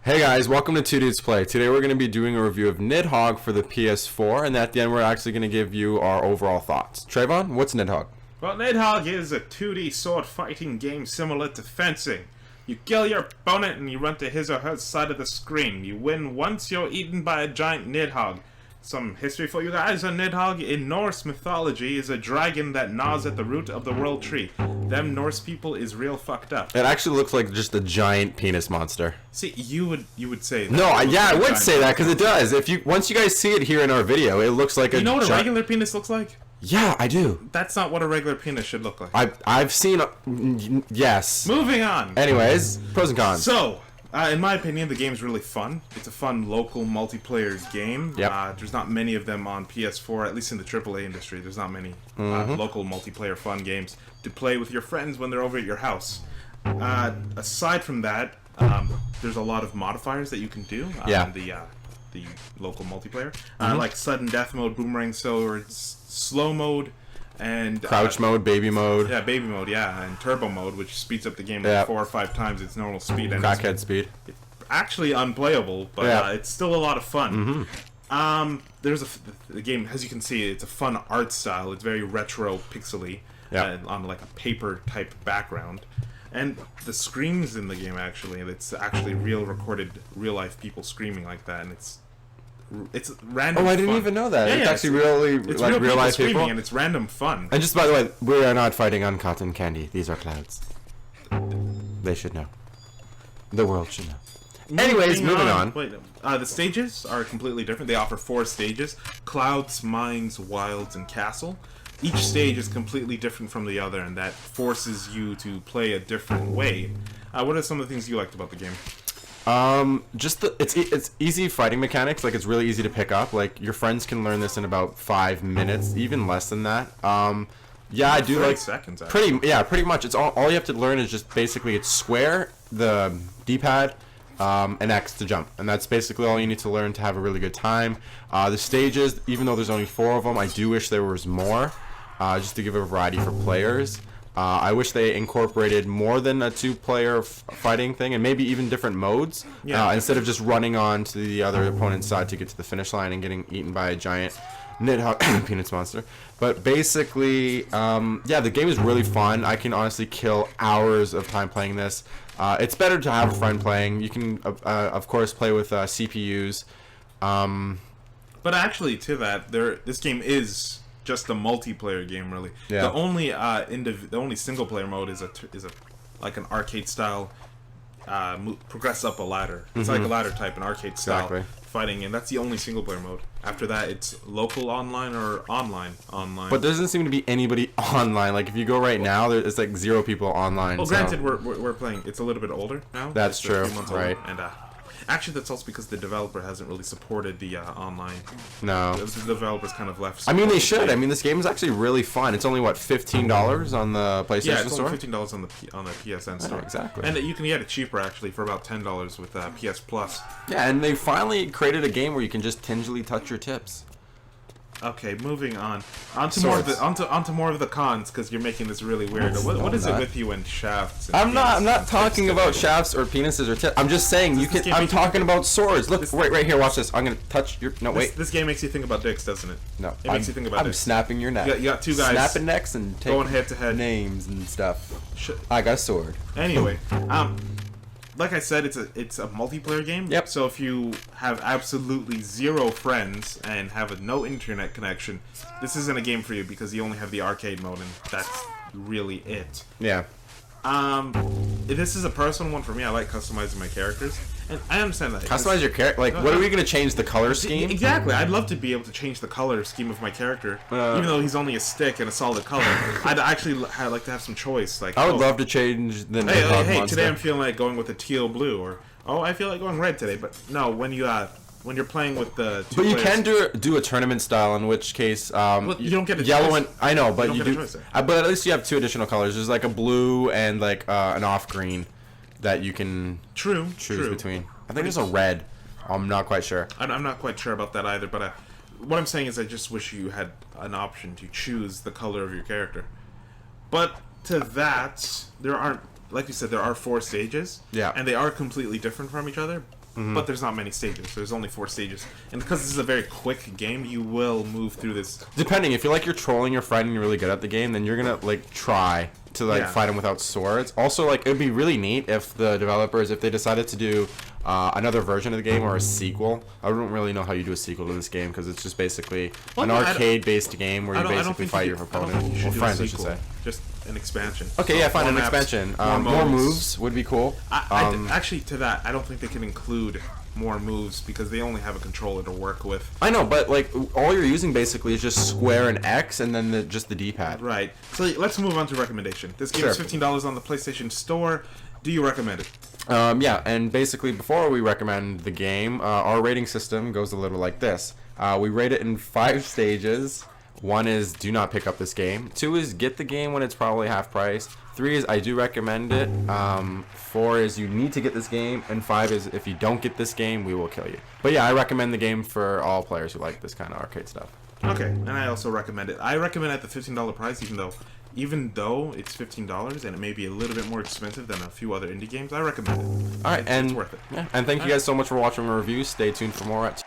Hey guys, welcome to 2Dudes Play. Today we're going to be doing a review of Nidhogg for the PS4, and at the end we're actually going to give you our overall thoughts. Trayvon, what's Nidhogg? Well, Nidhogg is a 2D sword fighting game similar to fencing. You kill your opponent and you run to his or her side of the screen. You win once you're eaten by a giant Nidhogg. Some history for you guys on Nidhogg. In Norse mythology is a dragon that gnaws at the root of the world tree. Them Norse people is real fucked up. It actually looks like just a giant penis monster. See, you would say that. No, I would say that because it does. Once you guys see it here in our video, it looks like You know what a regular penis looks like? Yeah, I do. That's not what a regular penis should look like. I've seen. Yes. Moving on. Anyways, pros and cons. So, in my opinion, the game's really fun. It's a fun local multiplayer game. Yep. There's not many of them on PS4, at least in the AAA industry. There's not many local multiplayer fun games to play with your friends when they're over at your house. Aside from that, there's a lot of modifiers that you can do on the local multiplayer, like sudden death mode, boomerang swords, slow mode, and crouch mode, baby mode. Yeah, baby mode, and turbo mode, which speeds up the game like 4 or 5 times its normal speed. And crackhead speed. It's actually unplayable, but it's still a lot of fun. The game, as you can see, it's a fun art style. It's very retro, pixely, on like a paper type background. And the screams in the game it's actually recorded real life people screaming like that, and it's random. Oh, I didn't even know that. It's actually really it's like real life screaming, people, and it's random fun. And just by the way, we are not fighting on cotton candy. These are clouds. They should know. The world should know. Anyways, moving on. The stages are completely different. They offer 4 stages: Clouds, Mines, Wilds, and Castle. Each stage is completely different from the other, and that forces you to play a different way. What are some of the things you liked about the game? It's easy fighting mechanics. Like, it's really easy to pick up. Like, your friends can learn this in about 5 minutes, even less than that. I do like seconds. Actually. Pretty much. It's all you have to learn is just basically it's square, the D-pad, and X to jump, and that's basically all you need to learn to have a really good time. The stages, even though there's only 4 of them, I do wish there was more, just to give a variety for players. I wish they incorporated more than a 2-player fighting thing, and maybe even different modes, instead of just running on to the other opponent's side to get to the finish line and getting eaten by a giant Nidhogg penis monster. But basically, the game is really fun. I can honestly kill hours of time playing this. It's better to have a friend playing. You can, of course, play with CPUs. But actually, to that, this game is just a multiplayer game, really. Yeah. The only single player mode is like an arcade style. Progress up a ladder. It's like a ladder type, an arcade style fighting, and that's the only single player mode. After that, it's local online or online. But there doesn't seem to be anybody online. Like, if you go right now, it's like 0 people online. Well, granted, we're playing. It's a little bit older now. That's true, right? And actually, that's also because the developer hasn't really supported the online. No. The developers kind of left. I mean, they should. I mean, this game is actually really fun. It's only, $15 on the PlayStation Store? Yeah, it's only $15 on the PSN store. Exactly. And you can get it cheaper, actually, for about $10 with PS Plus. Yeah, and they finally created a game where you can just tingily touch your tips. Okay, moving on. Onto more of the cons, because you're making this really weird. What is it with you and shafts? And I'm not talking about shafts or penises or tips. I'm just saying I'm talking about swords. Look, right here. Watch this. I'm gonna touch your. No, wait. This game makes you think about dicks, doesn't it? No, it makes you think about. I'm snapping your neck. You got 2 guys snapping necks and going head to head names and stuff. I got a sword. Anyway, like I said, it's a multiplayer game. Yep. So if you have absolutely 0 friends and have no internet connection, this isn't a game for you because you only have the arcade mode, and that's really it. Yeah. This is a personal one for me. I like customizing my characters, and I understand that. Customize your character? Like, what are we gonna change the color scheme? Exactly. I'd love to be able to change the color scheme of my character, even though he's only a stick and a solid color. I'd actually like to have some choice. Like, I would love to change the Nidhogg monster. Today I'm feeling like going with a teal blue, or I feel like going red today. But no, when you're playing with the 2 But you players, can do a tournament style, in which case you don't get a yellow choice. and I know, but you do. But at least you have 2 additional colors. There's like a blue and like an off green that you can choose between. I think there's a red. I'm not quite sure. I'm not quite sure about that either. But what I'm saying is, I just wish you had an option to choose the color of your character. But to that, there aren't. Like you said, there are 4 stages. Yeah. And they are completely different from each other. but there's not many stages. There's only 4 stages, and because this is a very quick game, you will move through this. Depending, if you're trolling your friend and you're really good at the game, then you're gonna try to fight him without swords. Also, it'd be really neat if the developers, if they decided to do another version of the game or a sequel. I don't really know how you do a sequel to this game because it's just basically an arcade-based game where you basically fight your opponent or friends, I should say. Just an expansion. Okay, so yeah, fine, an expansion. More moves would be cool. Actually, to that, I don't think they can include more moves because they only have a controller to work with. I know, but all you're using basically is just square and X and then just the D-pad. Right. So let's move on to recommendation. This game is $15 on the PlayStation Store. Do you recommend it? Yeah, and basically before we recommend the game, our rating system goes a little like this. We rate it in 5 stages. 1 is do not pick up this game. 2 is get the game when it's probably half price. 3 is I do recommend it. 4 is you need to get this game. And 5 is if you don't get this game, we will kill you. But yeah, I recommend the game for all players who like this kind of arcade stuff. Okay, and I also recommend it. I recommend it at the $15 price, even though it's $15 and it may be a little bit more expensive than a few other indie games. I recommend it. All right, and it's worth it. Yeah, and thank you guys so much for watching my review. Stay tuned for more at